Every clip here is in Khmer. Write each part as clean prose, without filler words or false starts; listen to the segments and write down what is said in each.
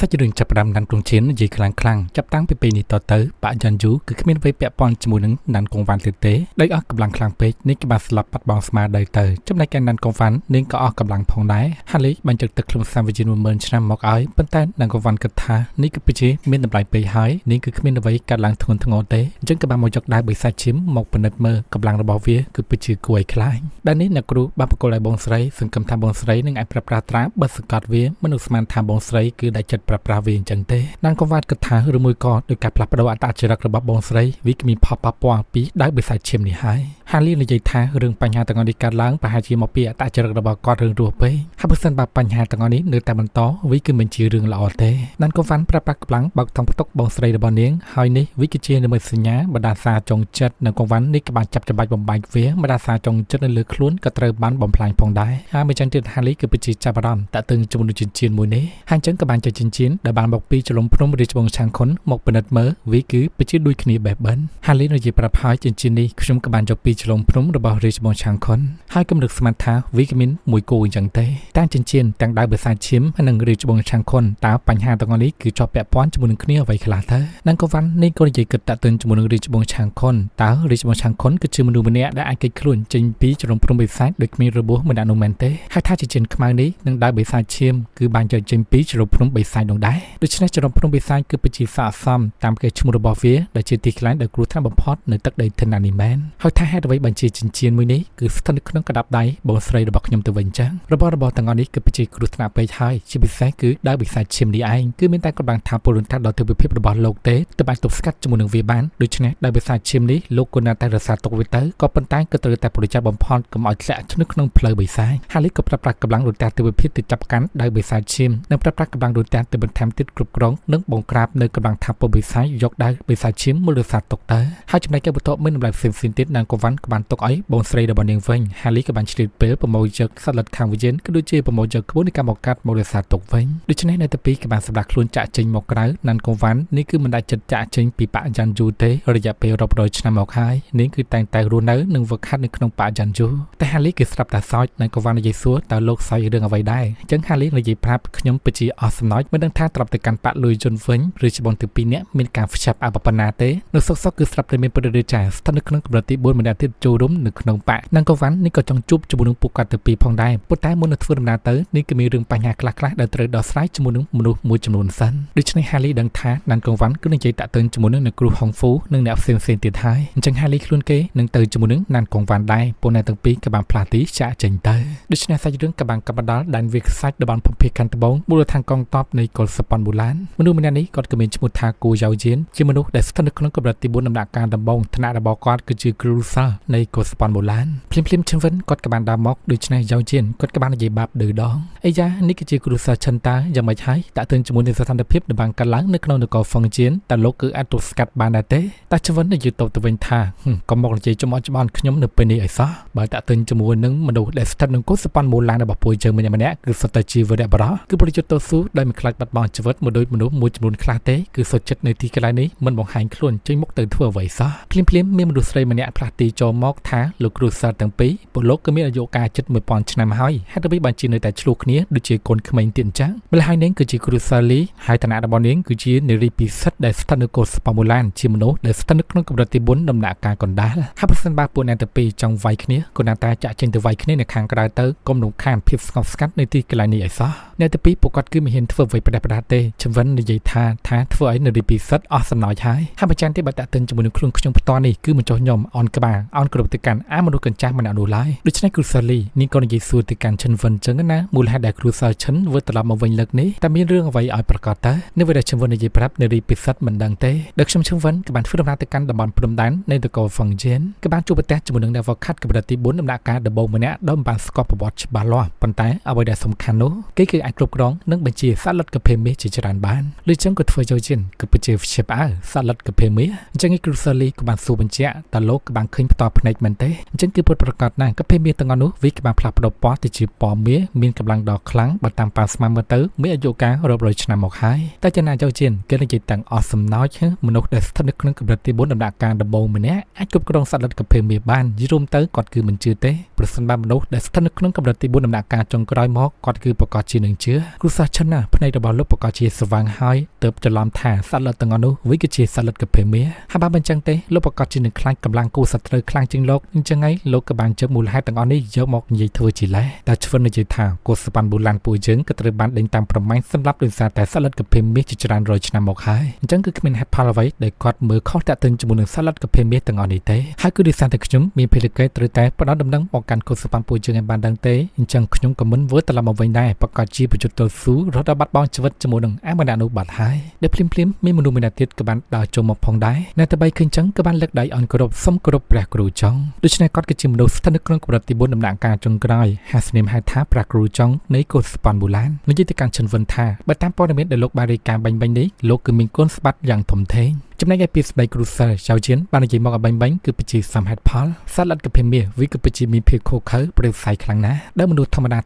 សាច់រឿងចាប់ផ្ដើមដានក្រុងឈៀននិយាយខ្លាំងៗចាប់តាំងពីពេលនេះតទៅបាក់យ៉ាន់យូគឺគ្មានអ្វីពាក់ព័ន្ធជាមួយនឹងដានកងវ៉ាន់ទេដោយអស់កម្លាំងខ្លាំងពេកនេះក៏បានស្លាប់បាត់បង់ស្មារតីទៅចំណែកឯដានកងវ៉ាន់នាងក៏អស់កម្លាំងផងដែរហាលីបានជិតទឹកខ្លួនសាមវិជា10000ឆ្នាំមកឲ្យប៉ុន្តែដានកងវ៉ាន់គិតថានេះគឺពិតជាមានតម្លៃពេកហើយនាងគឺគ្មានអ្វីកាត់ឡើងធ្ងន់ធ្ងរទេអញ្ចឹងក៏បានមកយកដៃបិសាចឈាមមកពិនិត្យមើលកម្លាំងរបស់វាគឺពិតជាគួរឲ្យខ្លាចដែលនេះអ្នកគ្រូបានបកគលឲ្យបងស្រីសង្ឃឹមថាបងស្រីនឹងអាចប្រើប្រាស់ត្រាបិទសង្កត់វាមនុស្សស្មានថាបងស្រីគឺដែលចិត្តប្រើប្រាស់វាអញ្ចឹងទេដានកងវ៉ាន់គិតថាឬមួយក៏ដោយការផ្លាស់ប្ដូរអត្តចរិតរបស់បងស្រីវាគ្មានផលប៉ះពាល់ពីដៃបិសាចឈាមនេះហើយហាលីនិយាយថារឿងបញ្ហាទាំងនេះកើតឡើងប្រហែលជាមកពីអត្តចរិតរបស់គាត់រឿងរស់ពេកហើយបើសិនបើបញ្ហាទាំងនេះនៅតែបន្តវាគឺមិនជារឿងល្អទេដានកងវ៉ាន់ប្រើប្រាស់កម្លាំងបើកថងផ្ទុកបងស្រីរបស់នាងហើយនេះវាគឺជានិមិត្តសញ្ញាបណ្ដាសាចុងចិត្តនៅកងវ៉ាន់នេះក៏បានចាប់ច្បាច់បំបែកវាបណ្ដាសាចុងចិត្តនៅលើខ្លួនក៏ត្រូវបានបំផ្លាញផងដែរហើយមិនចឹងទៀតហាលីគឺពិតជាចាប់អារម្មណ៍តាក់ទងជាមួយនឹងចិញ្ចៀនមួយនេះហើយអញ្ចឹងក៏បានចុចចិញ្ចៀនដែលបានមកពីចលំភ្នំរាជវង្សឆាងខុនមកពិនិត្យមើលវាគឺពិតជាដូចគ្នាបែបបិនហាលីនិយាយប្រាប់ហើយចិញ្ចៀននេះខ្ញុំក៏បានយកពីចលំភ្នំរបស់រាជវង្សឆាងខុនហើយកំណត់ស្មានថាវាគ្មានមួយគូអញ្ចឹងទេតែចិញ្ចៀនទាំងដៅបិសាចឈាមនិងរាជវង្សឆាងខុនតើបញ្ហាទាំងនេះគឺជាប់ពាក់ព័ន្ធជាមួយនឹងគ្នាអ្វីខ្លះទៅដានកងវ៉ាន់នេះក៏និយាយគិតតាក់ទងជាមួយនឹងរាជវង្សឆាងខុនតើរាជវង្សឆាងខុនគឺជាមនុស្សម្នាក់ដែលអាចគេចខ្លួនចេញពីចលំភ្នំបិសាចដោយគ្មានរបួសម្នាក់នោះមែនទេហើយថាចិញ្ចៀនខ្មៅនេះនឹងដៅបិសាចឈាមគឺបានយកចេញពីចលំភ្នំបិសាចនោះដែរដូច្នេះចលំភ្នំបិសាចគឺពិតជាស័ក្តិសមតាមកេរ្តិ៍ឈ្មោះរបស់វាដែលជាទីខ្លាញ់ដែលគ្រោះថ្នាក់បំផុតនៅទឹកដីធិនណានេះមែនហើយថាហេតុអ្វីបានជាចិញ្ចៀនមួយនេះគឺស្ថិតនៅក្នុងកណ្ដាប់ដៃបងស្រីរបស់ខ្ញុំទៅវិញចឹងរបស់ទាំងនេះគឺពិតជាគ្រោះថ្នាក់ពេកហើយជាពិសេសគឺដៅបិសាចឈាមនេះឯងគឺមានតែគាត់បានថាពលរដ្ឋដល់ទិដ្ឋភាពរបស់លោកទេទៅបានទប់ស្កាត់ជាមួយនឹងវាបានដូច្នេះដៅបិសាចឈាមនេះលោកគួរតែរក្សាទុកវាទៅក៏ប៉ុន្តែក៏ត្រូវតែប្រចាំបំផុតកុំឲ្យធ្លាក់ឆ្នឹកក្នុងផ្លូវបិសាចហាលីក៏ប្រើប្រាស់កម្លាំងរដ្ឋាភិបាលទៅចាប់កាន់ដៅបិសាចឈាមនិងប្រើប្រាស់កម្លាំងរដ្ឋាភិបាលបន្ថែមទៀតគ្រប់គ្រងនិងបង្ក្រាបនៅកម្លាំងថាពលបិសាចយកដៅបិសាចឈាមមករក្សាទុកទៅហើយចំណែកឯបន្ទាប់មានតម្លៃផ្សេងៗទៀតណាកងវ៉ាន់ក៏បានទុកឲ្យបងស្រីរបស់នាងវិញហាលីក៏បានឆ្លៀតពេលប្រមូលយកសត្វលិតខាងវិញ្ញាណក៏ដូចជាប្រមូលយកក្បួននៃការមកកាត់មករក្សាទុកវិញដូច្នេះនៅទី2ក៏បានសម្រាប់ខ្លួនចាក់ចេញមកក្រៅណានកងវ៉ាន់នេះគឺមិនដែលចិត្តចាក់ចេញពីបាក់យ៉ាន់យូទេរយៈពេលរាប់រយឆ្នាំមកហើយនាងគឺតែងតែរស់នៅនិងវឹកហាត់នៅក្នុងបាក់យ៉ាន់យូតែហាលីគឺស្រាប់តែសោចណាកងវ៉ាន់និយាយសួរតើលោកសោចរឿងអ្វីដែរអញ្ចឹងហាលីនិយាយប្រាប់ខ្ញុំពិតជាអស់សំណោចមិនដឹងថាត្រប់ទៅកាន់បាក់លុយជុនវិញឬច្បងទី2នាក់មានការផ្ចាប់អបបណ្ណាទេនៅសុកគឺស្រាប់តែមានប្រតិចារស្ថិតនៅក្នុងកម្រិតទី4ម្នាក់ទៀតចូលរួមនៅក្នុងបាក់ណាកងវ៉ាន់នេះក៏ចង់ជួបជាមួយនឹងពួកគាត់ទៅពីរផងដែរប៉ុន្តែមុននឹងធ្វើដំណើរទៅនេះគឺមានរឿងបញ្ហាខ្លះៗដែលត្រូវដោះស្រាយជាមួយនឹងមនុស្សមួយចំនួនសិនដូច្នេះហាលីដឹងថាដានកងវ៉ាន់គឺនឹងនិយាយតាក់ទងជាមួយនឹងអ្នកគ្រូហុងហ្វូនិងអ្នកផ្សេងៗទៀតហើយអញ្ចឹងហាលីខ្លួនគេនឹងទៅជាមួយនឹងដានកងវ៉ាន់ដែរពួកអ្នកទាំងពីរក៏បានផ្លាស់ទីចាក់ចេញទៅដូច្នេះសាច់រឿងក៏បានកាប់ផ្ដាល់ដែនវាខ្សាច់តំបន់ភូមិភាគខាងត្បូងមូលដ្ឋានកងទ័ពនៃកុលសប៉ុនបូឡានមនុស្សម្នាក់នេះគាត់ក៏មានឈ្មោះថាគូយ៉ាវជៀនជាមនុស្សដែលស្ថិតនៅក្នុងកម្រិតទី4ដំណាក់កាលដំបូងឋានៈរបស់គាត់គឺជាគ្រូសាស្ត្រនៃកុលសប៉ុនបូឡានភ្លាមឈឹងវិនគាត់ក៏បានដើរមកដូច្នេះយ៉ាវជៀនគាត់ក៏បាននិយាយបាបឌឺដងអីយ៉ានេះគឺជាគ្រូសាស្ត្រឆិនតាយ៉ាងម៉េចហើយតាក់ទងជាមួយនឹងស្ថានភាពដែលបានកើតឡើងនៅក្នុងនគរហ្វុងជៀនតើលោកគឺអាចទប់ស្កាត់បានដែរទេតាជិនវិននិយាយទៅវិញថាកុំមកនិយាយចំអកច្បាស់ខ្ញុំនៅពេលនេះអីសោះបើតាក់ទងជាមួយនឹងមនុស្សដែលស្ថិតនៅកុលសប៉ុនបូឡានរបស់ពួកយើងម្នាក់គឺសុទ្ធតែជាវីរៈបរិយគឺប្រយុទ្ធតស៊ូដោយមិនខ្លាចបាត់បង់ជីវិតមកដោយមនុស្សមួយចំនួនខ្លះទេគឺសុទ្ធចិត្តនៅទីកន្លែងនេះមិនបង្ហាញខ្លួនចេញមកទៅធ្វើអ្វីសោះភ្លាមមានមនុស្សស្រីម្នាក់ផ្លាស់ទីចូលមកថាលោកគ្រូសាស្ត្រទាំងពីរពលលោកក៏មានអាយុកាលជិត1000ឆ្នាំហើយហេតុអ្វីបានជានៅតែឆ្លោះគ្នាដូចជាកូនក្មេងទៀតអញ្ចឹងម្ល៉េះហើយនាងគឺជាគ្រូសាស្ត្រលីហើយឋានៈរបស់នាងគឺជានារីពិសិដ្ឋដែលស្ថិតនៅកុលសប៉ុនបូឡានជាមនុស្សដែលស្ថិតនៅក្នុងកម្រិតទី4ដំណាក់កាលកណ្ដាលហើយប្រសិនបើពួកអ្នកទាំងពីរចង់វាយគ្នាក៏ណាតែចាក់ចេញទៅវាយគ្នានៅខាងក្រៅទៅកុំរំខានភាពស្ងប់ស្ងាត់នៅទីកន្លែងនេះឲ្យសោះអ្នកទាំងពីរពួកគាត់គឺមិនហ៊ានធ្វើអ្វីផ្ដេសផ្ដាសទេជវិននិយាយថាធ្វើឲ្យនារីពិសិដ្ឋអស់សំណោចហើយបើចានទេបើតាក់ទិនជាមួយនឹងខ្លួនខ្ញុំផ្ទាល់នេះគឺមិនចោះខ្ញុំអនក្បាលអនគ្រប់ទៅកាន់មនុស្សកញ្ចាស់ម្នាក់នោះឡើយដូច្នេះគ្រូសាលីនាងក៏និយាយសួរទៅកាន់ឈិនវិនចឹងណាមូលហេតុដែលគ្រូសាឈិនវិលត្រឡប់មកវិញលើកនេះតែមានរឿងអ្វីឲ្យប្រកាសតើនៅពេលដែលឈិនវិននិយាយប្រាប់នារីពិសិដ្ឋមិនដឹងទេដែលខ្ញុំឈិនវិនក៏បានធ្វើដំណើរទៅកាន់តំបន់ព្រំដែននៃនគរហ្វុងជៀនក៏បានជួបប្រទះជាមួយនឹងអ្នកវឹកហាត់កម្រិតទី4ដំណាក់កាលដំបូងម្នាក់ដែលបានស្គាល់ប្រវត្តិច្បាស់លាស់ប៉ុន្តែអ្វីដែលសំខាន់នោះគេគឺអាចគ្រប់គ្រងនិងបញ្ជាសត្វលិតកាភេមាសជាច្រើនបានឬចឹងក៏ធ្វើយកជិនគឺបញ្ជាវិជាផ្អើសត្វលិតកាភេមាសអញ្ចឹងគ្រូសាលីក៏បានសួរបញ្ជាក់តើលោកក៏បានឃើញផ្ទាល់ភ្នែកមែនទេអញ្ចឹងគឺពិតប្រាកដណាស់កាភេមាសទាំងអស់នោះវាក៏បានផ្លាស់ប្ដូរពណ៌ទៅជាពណ៌មាសមានកម្លាំងដ៏ខ្លាំងបើតាមប៉ាស្មានមើលទៅមានអាយុកាលរាប់រយឆ្នាំមកហើយតែចំណាយយកជិនគេនិយាយទាំងអស់សំណោចមនុស្សដែលស្ថិតនៅក្នុងកម្រិតទី4ដំណាក់កាលដំបូងម្នាក់អាចគ្រប់គ្រងសត្វលិតកាភេមាសបានយល់ទៅគាត់គឺមិនជឿទេប្រសិនបើមនុស្សដែលស្ថិតនៅក្នុងកម្រិតទី4ដំណាក់កាលចុងក្រោយមកគាត់គឺប្រកាសជានឹងជឿគ្រូសាស្ត្រឆិនណាភ្នែករបស់ លោកប្រកាសជាស្វាងហើយទៅច្រឡំថាសត្វលិតទាំងអស់នោះវាគឺជាសត្វលិតកាភេមៀហើយបើមិនចឹងទេលោកប្រកាសជានឹងខ្លាចកម្លាំងគូសត្រូវខ្លាំងជាងលោកអញ្ចឹងហើយលោកក៏បានយកមូលហេតុទាំងអស់នេះយកមកនិយាយធ្វើជាលេសតែឆ្វិននិយាយថាកុសបានប៊ូឡានពួកយើងក៏ត្រូវបានដេញតាមប្រម៉ាញ់សម្រាប់ដោយសារតែសត្វលិតកាភេមៀជាច្រើនរយឆ្នាំមកហើយអញ្ចឹងគឺគ្មានហេតុផលអ្វីដែលគាត់មើលខុសតាក់ទងជាមួយនឹងសត្វលិតកាភេមៀទាំងអស់នេះទេហើយគឺដោយសារតែខ្ញុំមានភារកិច្ចត្រូវតែផ្ដល់ដំណឹងមកកាន់កុសបានពួកយើងឲ្យបានដឹងទេអញ្ចឹងខ្ញុំក៏មិនធ្វើត្រឡប់មកវិញដែរប្រកាសជាប្រយុទ្ធតស៊ូរហូតដល់បាត់បង់ជីវិតជាមួយនឹងអាមណានោះបាត់ហើយដែលភ្លាមមានមនុស្សម្នាក់ទៀតក៏បានដើរចូលមកផងដែរអ្នកតបីឃើញចឹងក៏បានលើកដៃអន់គោរពសុំគោរពព្រះគ្រូចុងដូច្នេះគាត់គឺជាមនុស្សស្ថិតនៅក្នុងកម្រិតទី4ដំណាក់កាលចុងក្រោយហាស្នេមហៅថាព្រះគ្រូចុងនៃកុសបានប៊ូឡាននិយាយទៅកាន់ឈិនវិនថាបើតាមព័ត៌មានដែលលោកបានរាយការណ៍បាញ់នេះលោកគឺមានគុណសម្បត្តិយ៉ាងធំធេងចំណែកឯពីស្ដីគ្រូសិលចៅជៀនបាននិយាយមកឲ្យបាញ់គឺពិជាសមហេតុផលសត្វលិតកាភេមៀវាគឺពិជាមានភាពខុសខើប្រេផ្សៃខ្លាំងណាស់ដែលមនុស្សធម្មតា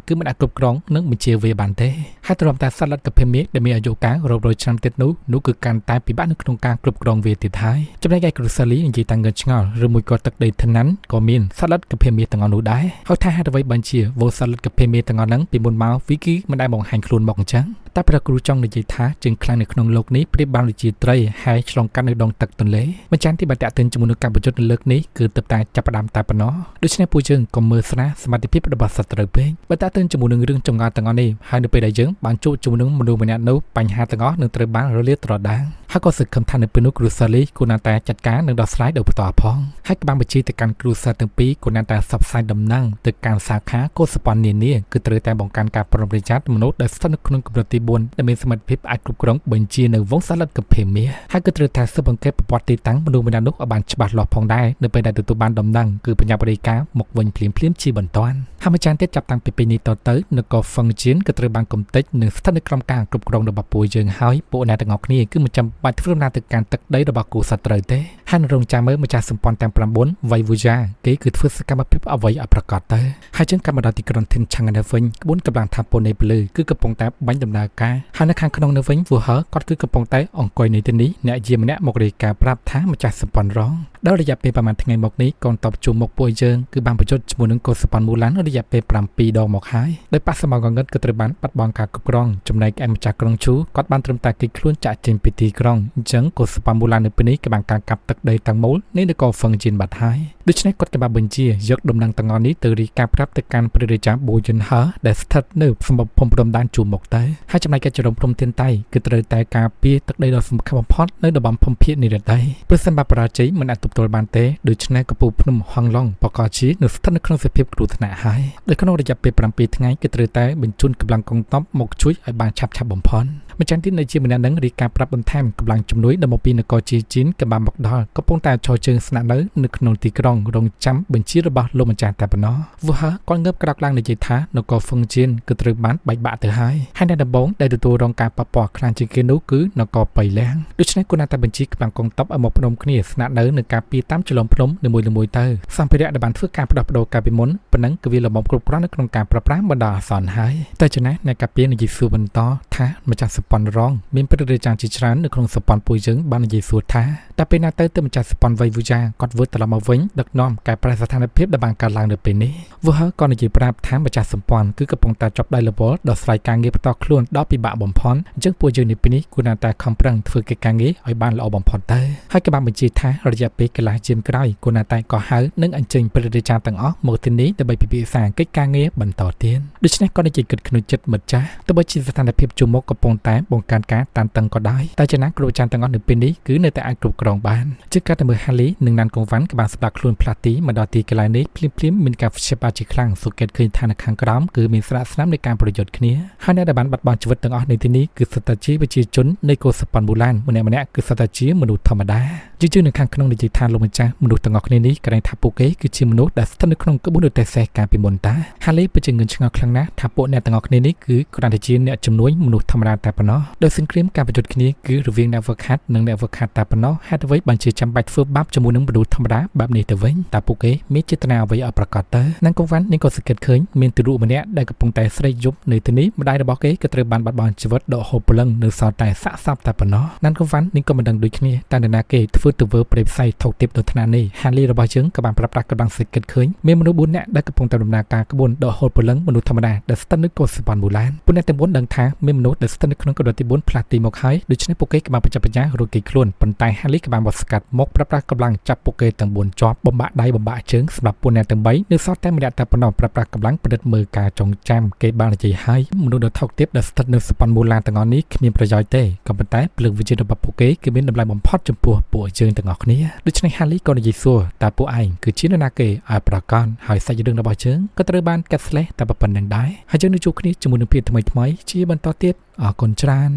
គឺមិនអាចគ្រប់គ្រងនិងបញ្ជាវាបានទេហើយត្រឹមតែសត្វលិតកាភេមៀដែលមានអាយុកាលរាប់រយឆ្នាំទៀតនោះគឺកាន់តែពិបាកនៅក្នុងការគ្រប់គ្រងវាទៀតហើយចំណែកឯគ្រូសិលនិយាយតាំងងើឆ្ងល់ឬមួយក៏ទឹកដីថ្នាំក៏មានសត្វលិតកាភេមៀទាំងអស់នោះដែរហើយថាហេតុអ្វីបញ្ជាវោសត្វលិតកាភេមៀទាំងអស់ហ្នឹងពីមុនមកវីគីមិនដែលបង្ហាញខ្លួនមកអញ្ចឹងតែព្រះគ្រូចង់និយាយថាជាងខ្លាំងនៅក្នុងលោកនេះប្រៀបបានដូចជាត្រីហើយឆ្លងកាត់នៅដងទឹកទន្លេមិនចាំទីបាត់តាក់ទិនជាមួយនឹងការប្រយុទ្ធនៅលើកនេះគឺទើបតែចាប់ផ្ដើមតែប៉ុណ្ណោះដូច្នេះពួកយើងក៏មើលស្នាសមត្ថភាពរបស់សត្រូវពេកបើតាក់ទិនជាមួយនឹងរឿងចម្ងល់ទាំងអស់នេះហើយនៅពេលដែលយើងបានជួបជាមួយនឹងមនុស្សម្នាក់នោះបញ្ហាទាំងអស់នឹងត្រូវបានរលាយត្រដាងហើយក៏សឹកខំថានៅពេលនោះគ្រូសាលីគូណាតែចាត់ការនឹងដោះស្រាយដោយបន្តផងហើយក៏បានបញ្ជាទៅកាន់គ្រូសាទាំងពីរគូណាតែសបផ្សាយដំណឹងទៅកាន់សាខាកុសបននានាគឺត្រូវតែបង្កើនការប្រុងប្រយ័ត្នមនុស្សដែលស្ថិតនៅក្នុងកម្រិតទី4ដែលមានសមត្ថភាពអាចគ្រប់គ្រងបញ្ជានៅវងសត្វលិតកាភេមៀហើយក៏ត្រូវតែស៊ើបអង្កេតប្រវត្តិទីតាំងមនុស្សម្នាក់នោះឲ្យបានច្បាស់លាស់ផងដែរនៅពេលដែលទទួលបានដំណឹងគឺបញ្ញាបរិការមកវិញភ្លាមជាបន្ទាន់ហើយម្ចាស់ទៀតចាប់តាំងពីពេលនេះតទៅនគរហ្វឹងជៀនក៏ត្រូវបានកំទេចនិងស្ថិតនៅក្រោមការគ្រប់គ្រងរបស់ពួកយើងហើយពួកអ្នកទាំងអស់គ្នាគឺមិនចាំបាច់ធ្វើដំណើរទៅកាន់ទឹកដីរបស់គូសត្រូវទេហើយនៅរងចាំមើលម្ចាស់សម្ព័ន្ធទាំង9វៃវូយ៉ាគេគឺធ្វើសកម្មភាពអ្វីឲ្យប្រកាសទៅហើយជាងកម្មដល់ទីក្រុងធីនឆាំងនៅវិញក្បួនកម្លាំងថាពលនៃពលឺគឺកំពុងតែបាញ់ដំណើរការហើយនៅខាងក្នុងនៅវិញវូហឺគាត់គឺកំពុងតែអង្គុយនៅទីនេះអ្នកយាមម្នាក់មករាយការណ៍ប្រាប់ថាម្ចាស់សម្ព័ន្ធរងដល់រយៈពេលប្រហែលថ្ងៃមកនេះកូនតបជួមមកពួកយើងគឺបានបញ្ចុតជាមួយនឹងកុសបានមូឡានរយៈពេល7ដងមកហើយដោយប៉ះសមងងឹតក៏ត្រូវបានបាត់បង់ការគ្រប់គ្រងចំណែកឯម្ចាស់ក្រុងឈូគាត់បានត្រឹមតែគេចខ្លួនចាក់ចេញពីទីក្រុងអញ្ចឹងកុសបានមូឡាននៅពេលនេះក៏បានការកាប់ទឹកដីទាំងមូលនៃនគរហ្វឹងជៀនបាត់ហើយដូច្នេះគាត់ក៏បានបញ្ជាយកដំណឹងទាំងអស់នេះទៅរាយការណ៍ប្រាប់ទៅកាន់ព្រះរាជាប៊ូយិនហឺដែលស្ថិតនៅសម្បត្តិភូមិព្រំដែនជួមមកទៅហើយចំណែកឯចរំព្រំទៀនតៃគឺត្រូវតែការពារទឹកដីដ៏សំខាន់បំផុតនៅតំបន់ភូមិភាគនិរដីប្រសិនបើបរាជ័យមិនអាចទប់ទល់បានទេដូច្នេះកពូភ្នំហងឡុងបកជានៅស្ថិតនៅក្នុងសភាពគ្រោះថ្នាក់ហើយដោយក្នុងរយៈពេល7ថ្ងៃគឺត្រូវតែបញ្ជូនកម្លាំងកងទ័ពមកជួយឲ្យបានឆាប់បំផុតម្ចាស់ទីនៅជាម្នាក់នឹងរាយការណ៍ប្រាប់បន្ថែមកម្លាំងជំនួយដែលមកពីនគរជាជីនក៏បានមកដល់កំពុងតែឈរជើងស្នាក់នៅក្នុងទីក្រុងរងចាំបញ្ជារបស់លោកម្ចាស់តែប៉ុណ្ណោះវូហឺគាត់ងើបក្រោកឡើងនិយាយថានគរហ្វឹងជៀនគឺត្រូវបានបែកបាក់ទៅហើយនៅដំបូងដែលទទួលរងការប៉ះពាល់ខ្លាំងជាងគេនោះគឺនគរបៃលៀងដូច្នេះគូណាតែបញ្ជាកម្លាំងកងទ័ពឲ្យមកភ្នំគ្នាស្នាក់នៅការពារតាមចលងភ្នំនីមួយៗទៅសម្ភារៈដែលបានធ្វើការផ្ដោះប្ដូរកាលពីមុនប៉ុណ្ណឹងគឺវាល្មមគ្រប់គ្រាន់នៅក្នុងការប្រើប្រាស់បណ្ដោះអាសន្នហើយតែចំណែកអ្នកការពារនិយាយសួរបន្តថាម្ចាស់សម្ព័ន្ធរងមានព្រះរាជាជាច្រើននៅក្នុងសម្ព័ន្ធពួកយើងបាននិយាយសួរថាតែពេលណាទៅម្ចាស់សម្ព័ន្ធវៃវូយ៉ាគាត់ធ្វើត្រឡប់មកវិញដឹកនាំកែប្រែស្ថានភាពដែលបានកើតឡើងនៅពេលនេះវូហឺក៏និយាយប្រាប់ថាម្ចាស់សម្ព័ន្ធគឺកំពុងតែចាប់ដៃលវលដល់ស្រ័យការងារបន្តខ្លួនដល់ពិបាកបំផុតអញ្ចឹងពួកយើងនេះពេលនេះគួរណាតែខំប្រឹងធ្វើកិច្ចការងារឲ្យបានល្អបំផុតទៅហើយក៏បានបញ្ជាថារយៈពេលកន្លះជាមក្រោយគួរណាតែក៏ហៅនិងអញ្ជើញព្រះរាជាទាំងអស់មកទីនេះដើម្បីពិភាក្សាកិច្ចការងារបន្តទៀតដូច្នេះក៏និយាយគិតក្នុងចិត្តមិត្តចាស់ទោះបីជាស្ថានភាពជួមមុខកំពុងតែបង្កើនការតានតឹងក៏ដោយតែចំណាក់គ្រូអាចារ្យទាំងអស់នៅពេលនេះគឺនៅតែអាចគ្រប់គ្រងបានជាការតែមើលហាលីនិងណានកងវ៉ាន់ក៏បានស្ដាប់ខ្លួនផ្លាទីមកដល់ទីកន្លែងនេះភ្លាមមានការផ្ទះបាជាខ្លាំងសុកេតឃើញថានៅខាងក្រោមគឺមានស្រាក់ស្នាមនៃការប្រយុទ្ធគ្នាហើយអ្នកដែលបានបាត់បង់ជីវិតទាំងអស់នៅទីនេះគឺសត្វតាជាប្រជាជននៃកុសបានប៊ូឡានម្នាក់គឺសត្វតាជាមនុស្សធម្មតាជានៅខាងក្នុងនិយាយថាលោកម្ចាស់មនុស្សទាំងអស់គ្នានេះក្រែងថាពួកគេគឺជាមនុស្សដែលស្ថិតនៅក្នុងក្បួនដូចតែសេះការពីមុនតាហាលីពិតជាងឿនឆ្ងល់ខ្លាំងណាស់ថាពួកអ្នកទាំងអស់គ្នានេះគឺគ្រាន់តែជាអ្នកជំនួយមនុស្សធម្មតាតែប៉ុណ្ណោះដោយសង្គ្រាមការប្រយុទ្ធគ្នាគឺរវាងអ្នកវឹកហាត់និងអ្នកវឹកហាត់តែប៉ុណ្ណោះហើយ តអ្វីបានជាចាំបាច់ធ្វើបាបជាមួយនឹងមនុស្សធម្មតាបែបនេះទៅវិញតើពួកគេមានចេតនាអ្វីឲ្យប្រកាសទៅនឹងកងវ៉ាន់នេះក៏សង្កេតឃើញមានទារកម្នាក់ដែលកំពុងតែស្រែកយប់នៅទីនេះម្ដាយរបស់គេក៏ត្រូវបានបាត់បង់ជីវិតដកហូតព្រលឹងនៅសល់តែសាកសពតែប៉ុណ្ណោះនឹងកងវ៉ាន់នេះក៏មិនដឹងដូចគ្នាតើនរណាគេធ្វើទៅធ្វើប្រេផ្សៃថោកទាបនៅថ្នាក់នេះហាលីរបស់យើងក៏បានប្រាប់ប្រាស់កម្លាំងសង្កេតឃើញមានមនុស្ស4នាក់ដែលកំពុងតែដំណើរការក្បួនដកហូតព្រលឹងមនុស្សធម្មតាដែលស្ថិតនៅកោសិបនមូឡានពួកអ្នកទាំង4ដឹងថាមានមនុស្សដែលស្ថិតនៅក្នុងកម្រិតទី4ផ្លាស់ទីមកហើយដូច្នេះពួកគេក៏បានបញ្ចប់បញ្ញារួចគេខ្លួនប៉ុន្តែហាលីក៏បានបោះស្កាត់មកប្រាប់ប្រាស់កម្លាំងចាប់ពួកគេទាំង4ជាប់បំបាក់ដៃបំបាក់ជើងសម្រាប់ពួកអ្នកទាំង3នៅសល់តែម្នាក់តែប៉ុណ្ណោះប្រាប់ប្រាស់កម្លាំងពិនិត្យមើលការចងចាំគេបាននិយាយហើយមនុស្សដ៏ថោកទាបដែលស្ថិតនៅសពនមូឡានទាំងអស់នេះគ្មានប្រយោជន៍ទេក៏ប៉ុន្តែភ្លើងវិទ្យុរបស់ពួកគេគឺមានតម្លៃបំផុតចំពោះពួកយើងទាំងអស់គ្នាដូច្នេះហាលីក៏និយាយសួរតើពួកឯងគឺជានរណាគេឲ្យប្រកាសហើយសាច់រឿងរបស់យើងក៏ត្រូវបានកាត់ស្លេះតែប៉ុណ្្នឹងដែរហើយយើងនឹងជួបគ្នាជាមួយនឹងភាពថ្មីជាបន្តទៀតអរគុណច្រើន